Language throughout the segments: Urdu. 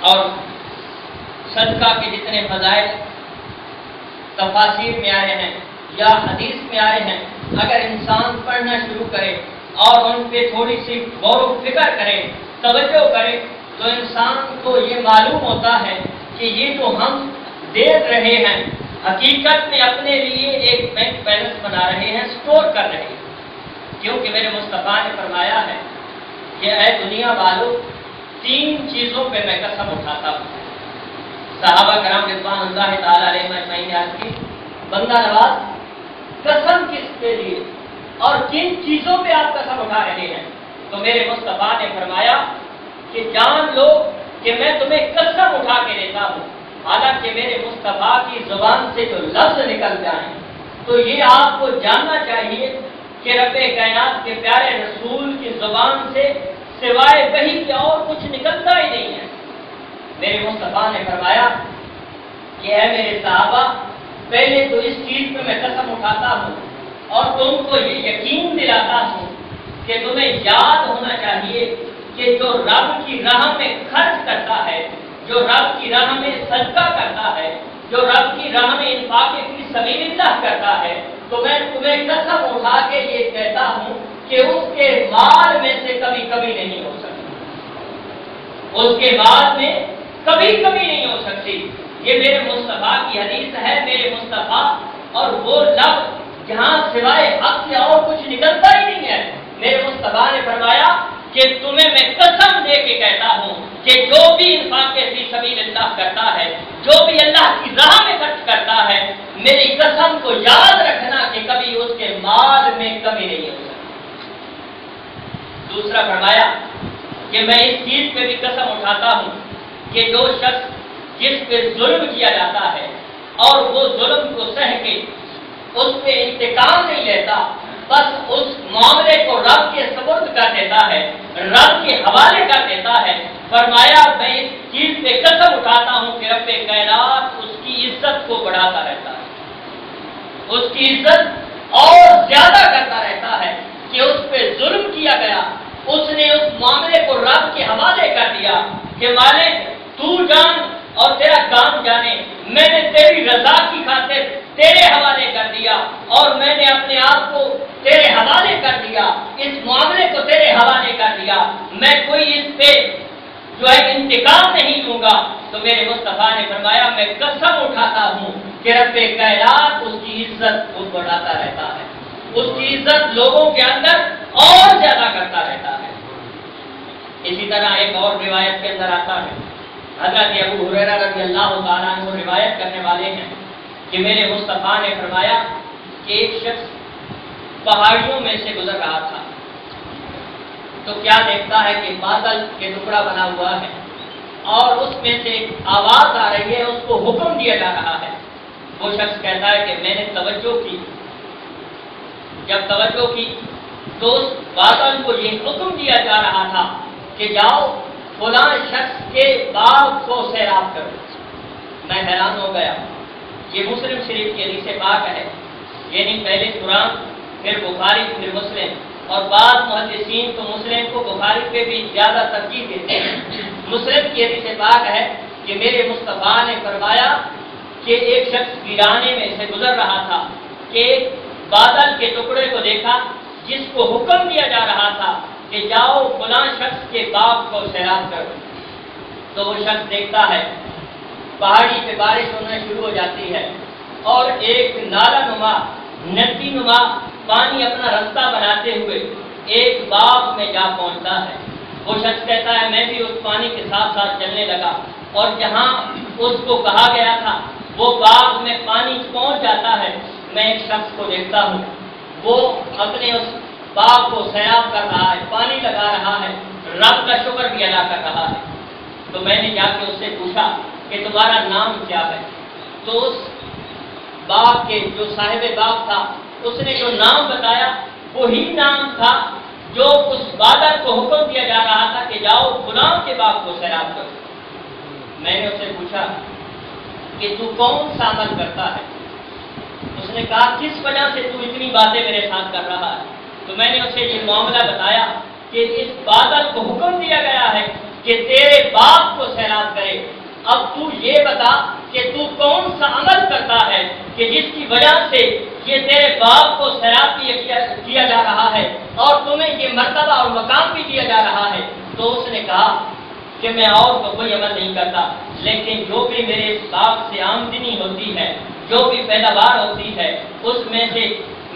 اور صدقہ کے جتنے فضائل تفاسیر میں آئے ہیں یا حدیث میں آئے ہیں، اگر انسان پڑھنا شروع کرے اور ان پہ تھوڑی سی غور و فکر کرے، توجہ کرے، تو انسان کو یہ معلوم ہوتا ہے کہ یہ جو ہم دیکھ رہے ہیں حقیقت میں اپنے لیے ایک بینک بیلنس بنا رہے ہیں، سٹور کر رہے ہیں۔ کیونکہ میرے مصطفیٰ نے فرمایا ہے کہ اے دنیا والو، 3 چیزوں پہ میں قسم اٹھاتا ہوں۔ صحابہ کرام رضوان اللہ تعالی علیہم اجمعین نے عرض کی، بندہ نواز قسم کس کے لیے اور کن چیزوں پہ آپ قسم اٹھا رہے ہیں؟ تو میرے مصطفیٰ نے فرمایا کہ جان لو کہ میں تمہیں قسم اٹھا کے دیتا ہوں، حالانکہ میرے مصطفیٰ کی زبان سے جو لفظ نکل جائیں تو یہ آپ کو جاننا چاہیے کہ رب کائنات کے پیارے رسول کی زبان سے سوائے وحی کے اور کچھ نکلتا ہی نہیں ہے۔ میرے مصطفیٰ نے فرمایا کہ اے میرے صحابہ، پہلے تو اس چیز پہ میں قسم اٹھاتا ہوں اور تم کو یہ یقین دلاتا ہوں کہ تمہیں یاد ہونا چاہیے کہ جو رب کی راہ میں خرچ کرتا ہے، جو رب کی راہ میں صدقہ کرتا ہے، جو رب کی راہ میں انفاق فی سبیل اللہ کرتا ہے، تو میں تمہیں قسم اٹھا کے یہ کہتا ہوں کہ اس کے مال میں سے کبھی کبھی نہیں ہو سکتی، اس کے مال میں کبھی کبھی نہیں ہو سکتی۔ یہ میرے مصطفیٰ کی حدیث ہے، میرے مصطفیٰ، اور وہ لفظ جہاں سوائے حق سے اور کچھ نکلتا ہی نہیں ہے۔ میرے مصطفیٰ نے فرمایا کہ تمہیں میں قسم دے کے کہتا ہوں کہ جو بھی انفاق فی سبیل اللہ کرتا ہے، جو بھی اللہ کی راہ میں خرچ کرتا ہے، میری قسم کو یاد رکھنا کہ کبھی اس کے مال میں کمی نہیں ہو سکتی۔ دوسرا فرمایا کہ میں اس چیز پہ بھی قسم اٹھاتا ہوں کہ جو شخص جس پہ ظلم کیا جاتا ہے اور وہ ظلم کو سہ کے اس پہ انتقام نہیں لیتا، بس اس معاملے کو رب کے سپرد کر دیتا ہے، رب کے حوالے کر دیتا ہے، فرمایا میں اس چیز پہ قسم اٹھاتا ہوں کہ رب کائنات اس کی عزت کو بڑھاتا رہتا ہے، اس کی عزت اور زیادہ کرتا رہتا ہے کہ اس پہ ظلم کیا گیا، اس نے اس معاملے کو رب کے حوالے کر دیا کہ مالک تو جان اور تیرا کام جانے، میں نے تیری رضا کی خاطر تیرے حوالے کر دیا اور میں نے اپنے آپ کو تیرے حوالے کر دیا، اس معاملے کو تیرے حوالے کر دیا، میں کوئی اس پہ جو ہے انتقام نہیں لوں گا۔ تو میرے مصطفیٰ نے فرمایا میں قسم اٹھاتا ہوں کہ رب کائنات اس کی عزت کو بڑھاتا رہتا ہے، اس کی عزت لوگوں کے اندر اور زیادہ کرتا رہتا ہے۔ اسی طرح ایک اور روایت کے اندر آتا ہے، حضرت ابو ہریرہ رضی اللہ تعالیٰ عنہ روایت کرنے والے ہیں کہ میرے مصطفیٰ نے فرمایا کہ ایک شخص پہاڑیوں میں سے گزر رہا تھا تو کیا دیکھتا ہے کہ بادل کے ٹکڑا بنا ہوا ہے اور اس میں سے ایک آواز آ رہی ہے، اس کو حکم دیا جا رہا ہے۔ وہ شخص کہتا ہے کہ میں نے توجہ کی، جب توجہ کی تو اس بادل کو یہ حکم دیا جا رہا تھا کہ جاؤ فلاں شخص کے باغ کو سیراب کرو۔ میں حیران ہو گیا۔ یہ مسلم شریف کی حدیث پاک ہے، یعنی پہلے قرآن پھر بخاری پھر مسلم، اور بعض محدثین تو مسلم کو بخاری پہ بھی زیادہ ترجیح دیتے ہیں۔ مسلم کی حدیث پاک ہے کہ میرے مصطفیٰ نے فرمایا کہ ایک شخص ویرانے میں سے گزر رہا تھا کہ ایک بادل کے ٹکڑے کو دیکھا جس کو حکم دیا جا رہا تھا کہ جاؤ فلاں شخص کے باغ کو سیراب کرو۔ تو وہ شخص دیکھتا ہے پہاڑی پہ بارش ہونا شروع ہو جاتی ہے اور ایک نالا نما ندی نما پانی اپنا رستہ بناتے ہوئے ایک باغ میں جا پہنچتا ہے۔ وہ شخص کہتا ہے میں بھی اس پانی کے ساتھ ساتھ چلنے لگا اور جہاں اس کو کہا گیا تھا وہ باغ میں پانی پہنچ جاتا ہے۔ میں ایک شخص کو دیکھتا ہوں، وہ اپنے اس باغ کو سیراب کر رہا ہے، پانی لگا رہا ہے، رب کا شکر بھی ادا کر رہا ہے۔ تو میں نے جا کے اس سے پوچھا کہ تمہارا نام کیا ہے؟ تو اس باغ کے جو صاحب باغ تھا اس نے جو نام بتایا وہی نام تھا جو اس بادل کو حکم دیا جا رہا تھا کہ جاؤ فلاں کے باغ کو سیراب کرو۔ میں نے اس سے پوچھا کہ تو کون سا عمل کرتا ہے؟ اس نے کہا کس وجہ سے تو اتنی باتیں میرے ساتھ کر رہا ہے؟ تو میں نے اسے یہ معاملہ بتایا کہ اس بادل کو حکم دیا گیا ہے کہ تیرے باغ کو سیراب کرے اب تو یہ بتا کہ تو کون سا عمل کرتا ہے کہ جس کی وجہ سے یہ تیرے باپ کو سیراب کیا جا رہا ہے اور تمہیں یہ مرتبہ اور مقام بھی دیا جا رہا ہے؟ تو اس نے کہا کہ میں اور تو کوئی عمل نہیں کرتا، لیکن جو بھی میرے اس باغ سے آمدنی ہوتی ہے، جو بھی پیداوار ہوتی ہے، اس میں سے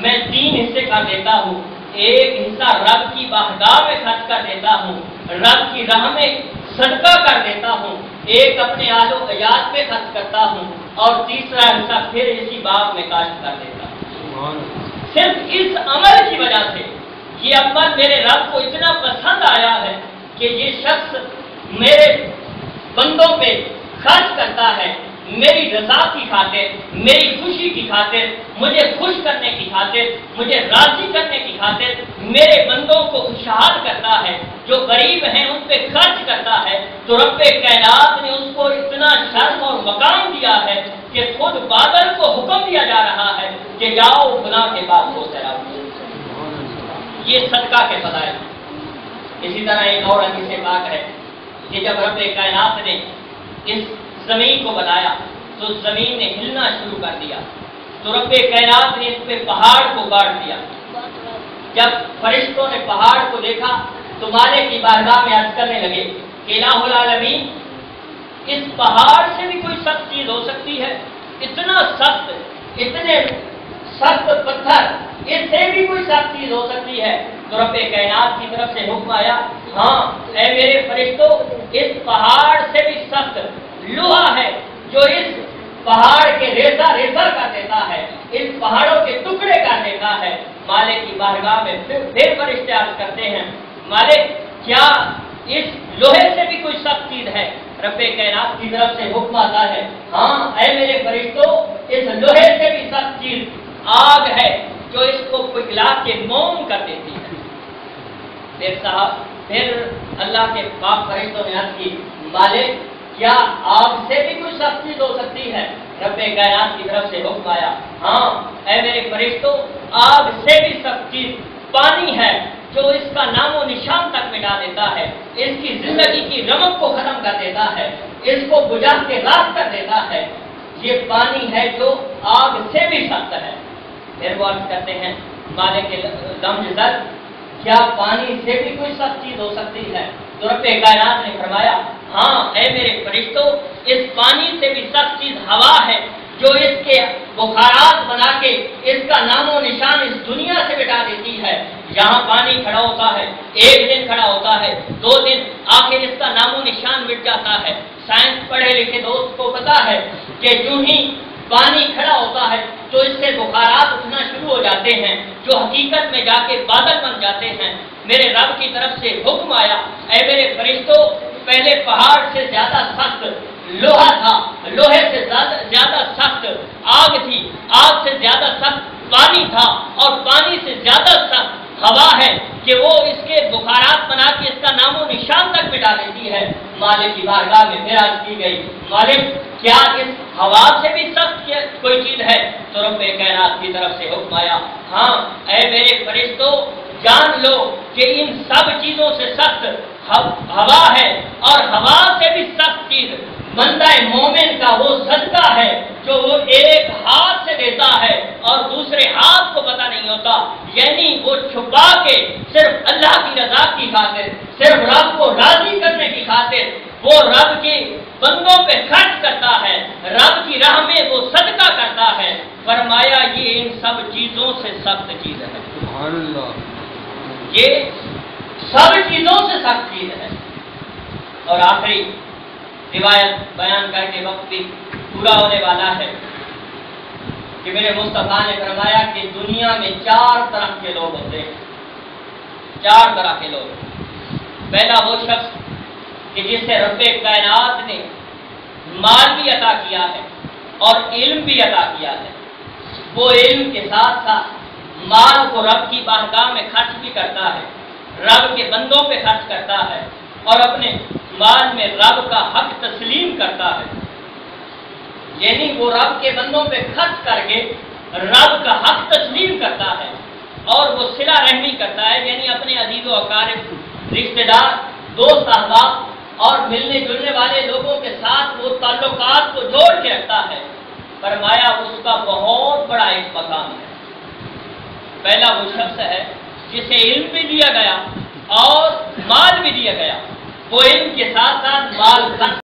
میں 3 حصے کر دیتا ہوں۔ ایک حصہ رب کی بارگاہ میں خرچ کر دیتا ہوں، رب کی راہ میں صدقہ کر دیتا ہوں، ایک اپنے آل و عیال پہ خرچ کرتا ہوں، اور تیسرا حصہ پھر اسی باغ میں کاشت کر دیتا ہوں۔ صرف اس عمل کی وجہ سے یہ عمل میرے رب کو اتنا پسند آیا ہے کہ یہ شخص میرے بندوں پہ خرچ کرتا ہے، میری رضا کی خاطر، میری خوشی کی خاطر، مجھے خوش کرنے کی خاطر، مجھے راضی کرنے کی خاطر میرے بندوں کو خوشحال کرتا ہے، جو غریب ہیں ان پہ خرچ کرتا ہے۔ تو رب کائنات نے اس کو اتنا شرف اور مقام دیا ہے کہ خود بادل کو حکم دیا جا رہا ہے کہ جاؤ گناہ کے بعد کو سیراب کرو۔ یہ صدقہ کے فضائل۔ اسی طرح ایک اور حدیث پاک ہے کہ جب رب کائنات نے اس زمین کو بنایا تو زمین نے ہلنا شروع کر دیا، تو رب کائنات نے اس پہ پہاڑ کو کاٹ دیا۔ جب فرشتوں نے پہاڑ کو دیکھا تو مالک کی بارگاہ میں عرض کرنے لگے کہ الہ العالمین، اس پہاڑ سے بھی کوئی سخت چیز ہو سکتی ہے؟ اتنا سخت، اتنے سخت پتھر، اس سے بھی کوئی سخت چیز ہو سکتی ہے؟ تو رب کائنات کی طرف سے حکم آیا، ہاں اے میرے فرشتوں، اس پہاڑ سے بھی سخت لوہا ہے جو اس پہاڑ کے ریزہ کر دیتا ہے، اس پہاڑوں کے ٹکڑے کر دیتا ہے۔ مالک کی بارگاہ میں پھر فرشتے عرض کرتے ہیں، مالک کیا اس لوہے سے بھی کوئی سخت چیز ہے؟ رب کائنات کی طرف سے حکم آتا ہے، ہاں اے میرے فرشتوں، اس لوہے سے بھی سخت چیز آگ ہے جو اس کو پگھلا کے موم کر دیتی ہے۔ پھر اللہ کے پاک فرشتوں نے عرض کی، مالک کیا آگ سے بھی کوئی سخت چیز ہو سکتی ہے؟ رب کائنات کی طرف سے حکم آیا، ہاں اے میرے فرشتوں، آگ سے بھی سخت چیز پانی ہے جو اس کا نام و نشان تک مٹا دیتا ہے، اس کی زندگی کی رمق کو ختم کر دیتا ہے، اس کو بجھا کے راک کر دیتا ہے۔ یہ پانی ہے جو آگ سے بھی سخت ہے۔ پھر وہ عرض کرتے ہیں، مالک لمجزل، کیا پانی سے بھی کوئی سخت چیز ہو سکتی ہے؟ تو رب کائنات نے فرمایا، ہاں اے میرے فرشتوں، اس پانی سے بھی سخت چیز ہوا ہے جو اس کے بخارات بنا کے اس کا نام و نشان اس دنیا سے مٹا دیتی ہے۔ یہاں پانی کھڑا ہوتا ہے، 1 دن کھڑا ہوتا ہے، 2 دن، آخر اس کا نام و نشان مٹ جاتا ہے۔ سائنس پڑھے لکھے دوست کو پتا ہے کہ جو ہی پانی کھڑا ہوتا ہے تو اس سے بخارات اٹھنا شروع ہو جاتے ہیں جو حقیقت میں جا کے بادل بن جاتے ہیں۔ میرے رب کی طرف سے حکم آیا، اے میرے فرشتوں، پہلے پہاڑ سے زیادہ سخت لوہا تھا، لوہے سے زیادہ سخت آگ تھی، آگ سے زیادہ سخت پانی تھا، اور پانی سے زیادہ سخت ہوا ہے کہ وہ اس کے بخارات بنا کے اس کا نام و نشان تک مٹا دیتی ہے۔ مالک کی بارگاہ میں پھر عرض کی گئی، مالک کیا اس ہوا سے بھی سخت کوئی چیز ہے؟ تو رب کائنات کی طرف سے حکم آیا، ہاں اے میرے فرشتوں، جان لو کہ ان سب چیزوں سے سخت ہوا ہے، اور ہوا سے بھی سخت چیز بندہ مومن کا وہ صدقہ ہے جو وہ ایک ہاتھ سے دیتا ہے اور دوسرے ہاتھ کو پتہ نہیں ہوتا، یعنی وہ چھپا کے صرف اللہ کی رضا کی خاطر، صرف رب کو راضی کرنے کی خاطر وہ رب کے بندوں پہ خرچ کرتا ہے، رب کی راہ میں وہ صدقہ کرتا ہے۔ فرمایا یہ ان سب چیزوں سے سخت چیز ہے۔ سبحان اللہ، یہ سب چیزوں سے سخت چیز ہے۔ اور آخری روایت بیان کر کے وقت بھی پورا ہونے والا ہے کہ میرے مصطفیٰ نے فرمایا کہ دنیا میں 4 طرح کے لوگ ہوتے ہیں، 4 طرح کے لوگ۔ پہلا وہ شخص کہ جسے رب کائنات نے مال بھی عطا کیا ہے اور علم بھی عطا کیا ہے، وہ علم کے ساتھ ساتھ مال کو رب کی بارگاہ میں خرچ بھی کرتا ہے، رب کے بندوں پہ خرچ کرتا ہے، اور اپنے مال میں رب کا حق تسلیم کرتا ہے، یعنی وہ رب کے بندوں پہ خرچ کر کے رب کا حق تسلیم کرتا ہے، اور وہ صلہ رحمی کرتا ہے، یعنی اپنے عزیز و اقارب، رشتہ دار، دوست احباب اور ملنے جلنے والے لوگوں کے ساتھ وہ تعلقات کو جوڑ کے رکھتا ہے، فرمایا اس کا بہت بڑا ایک مقام ہے۔ پہلا وہ شخص ہے جسے علم بھی دیا گیا اور مال بھی دیا گیا، وہ علم کے ساتھ ساتھ مال